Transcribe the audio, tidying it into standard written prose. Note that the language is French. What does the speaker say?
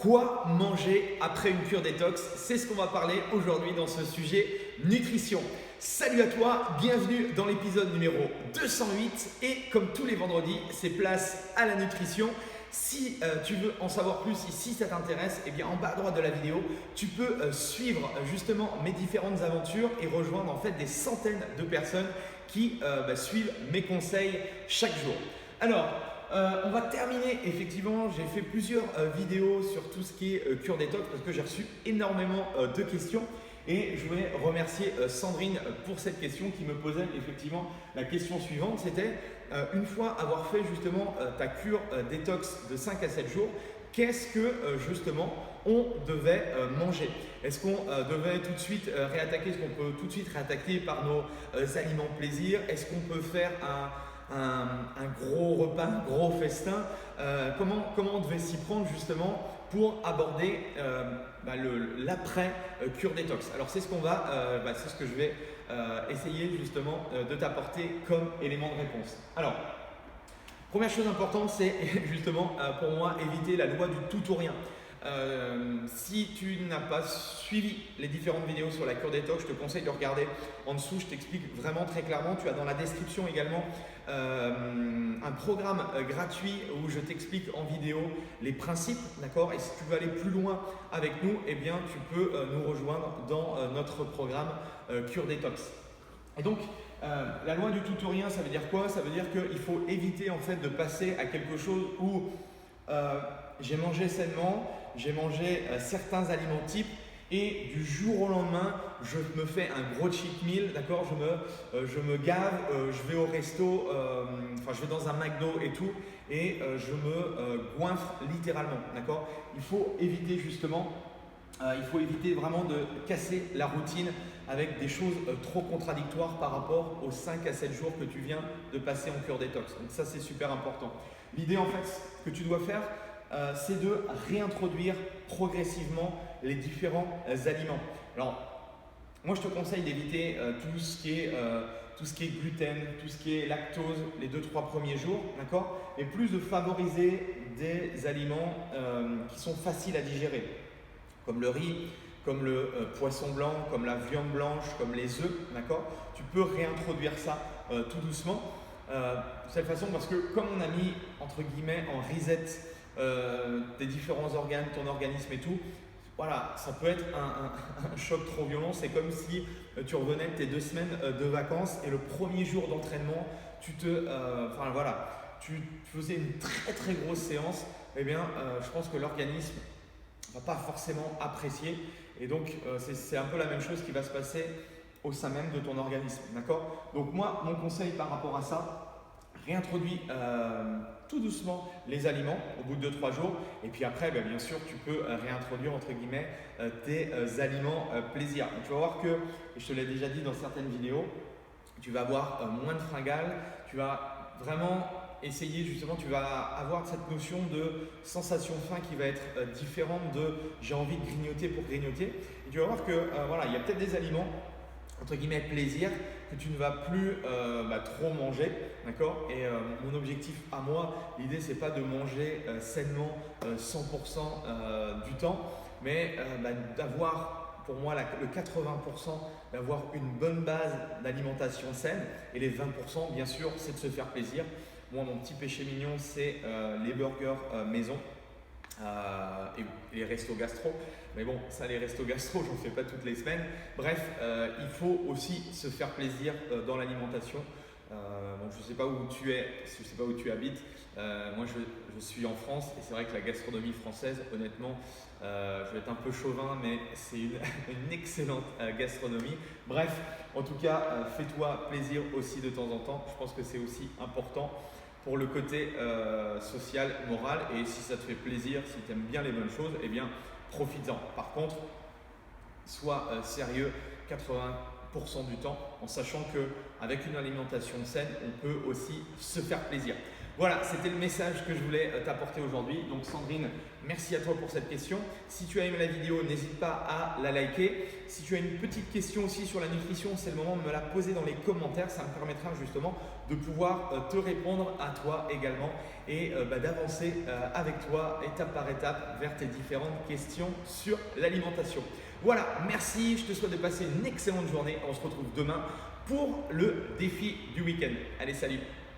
Quoi manger après une cure détox? C'est ce qu'on va parler aujourd'hui dans ce sujet nutrition. Salut à toi, bienvenue dans l'épisode numéro 208 et comme tous les vendredis, c'est place à la nutrition. Si tu veux en savoir plus, si ça t'intéresse, eh bien en bas à droite de la vidéo, tu peux suivre justement mes différentes aventures et rejoindre en fait des centaines de personnes qui suivent mes conseils chaque jour. Alors, on va terminer, effectivement, j'ai fait plusieurs vidéos sur tout ce qui est cure détox parce que j'ai reçu énormément de questions et je voulais remercier Sandrine pour cette question qui me posait effectivement la question suivante, c'était une fois avoir fait justement ta cure détox de 5 à 7 jours, qu'est-ce que justement on devait manger? Est-ce qu'on devait tout de suite réattaquer? Est-ce qu'on peut tout de suite réattaquer par nos aliments plaisir? Est-ce qu'on peut faire un gros repas, un gros festin? Comment on devait s'y prendre justement pour aborder l'après cure détox? Alors c'est ce qu'on va, c'est ce que je vais essayer justement de t'apporter comme élément de réponse. Alors, première chose importante, c'est justement pour moi éviter la loi du tout ou rien. Si tu n'as pas suivi les différentes vidéos sur la cure détox, je te conseille de regarder en dessous, je t'explique vraiment très clairement. Tu as dans la description également un programme gratuit où je t'explique en vidéo les principes, d'accord? Et si tu veux aller plus loin avec nous, eh bien tu peux nous rejoindre dans notre programme cure détox. Et donc, la loi du tout ou rien, ça veut dire quoi? Ça veut dire qu'il faut éviter en fait de passer à quelque chose où j'ai mangé sainement, j'ai mangé certains aliments types et du jour au lendemain, je me fais un gros cheat meal, d'accord? Je me gave, je vais au resto, je vais dans un McDo et tout, et je me goinfre littéralement, d'accord? Il faut éviter justement, vraiment de casser la routine avec des choses trop contradictoires par rapport aux 5 à 7 jours que tu viens de passer en cure détox. Donc ça, c'est super important. L'idée en fait que tu dois faire, c'est de réintroduire progressivement les différents aliments. Alors, moi je te conseille d'éviter tout ce qui est gluten, tout ce qui est lactose les 2-3 premiers jours, d'accord? Et plus de favoriser des aliments qui sont faciles à digérer, comme le riz, comme le poisson blanc, comme la viande blanche, comme les œufs, d'accord? Tu peux réintroduire ça tout doucement. De cette façon, parce que comme on a mis entre guillemets en reset tes différents organes, ton organisme et tout, voilà, ça peut être un choc trop violent. C'est comme si tu revenais de tes 2 semaines de vacances et le premier jour d'entraînement, tu faisais une très très grosse séance. Eh bien, je pense que l'organisme va pas forcément apprécier et donc c'est un peu la même chose qui va se passer au sein même de ton organisme, d'accord? Donc moi, mon conseil par rapport à ça, réintroduis tout doucement les aliments au bout de 2-3 jours et puis après, bien sûr, tu peux réintroduire entre guillemets tes aliments plaisir. Donc, tu vas voir que, et je te l'ai déjà dit dans certaines vidéos, tu vas avoir moins de fringales, tu vas vraiment essayer justement, tu vas avoir cette notion de sensation faim qui va être différente de j'ai envie de grignoter pour grignoter. Et tu vas voir que il y a peut-être des aliments entre guillemets plaisir que tu ne vas plus trop manger, d'accord? Et mon objectif à moi, l'idée c'est pas de manger sainement 100% du temps, mais d'avoir pour moi le 80%, d'avoir une bonne base d'alimentation saine et les 20% bien sûr c'est de se faire plaisir. Moi mon petit péché mignon c'est les burgers maison. Et les restos gastro, mais bon, ça les restos gastro, j'en fais pas toutes les semaines. Bref, il faut aussi se faire plaisir dans l'alimentation. Je sais pas où tu es, je sais pas où tu habites. Moi, je suis en France et c'est vrai que la gastronomie française, honnêtement, je vais être un peu chauvin, mais c'est une excellente gastronomie. Bref, en tout cas, fais-toi plaisir aussi de temps en temps. Je pense que c'est aussi important pour le côté social, moral, et si ça te fait plaisir, si tu aimes bien les bonnes choses, eh bien profites-en. Par contre, sois sérieux 80% du temps en sachant qu'avec une alimentation saine, on peut aussi se faire plaisir. Voilà, c'était le message que je voulais t'apporter aujourd'hui. Donc Sandrine, merci à toi pour cette question. Si tu as aimé la vidéo, n'hésite pas à la liker. Si tu as une petite question aussi sur la nutrition, c'est le moment de me la poser dans les commentaires. Ça me permettra justement de pouvoir te répondre à toi également et d'avancer avec toi étape par étape vers tes différentes questions sur l'alimentation. Voilà, merci, je te souhaite de passer une excellente journée. On se retrouve demain pour le défi du week-end. Allez, salut!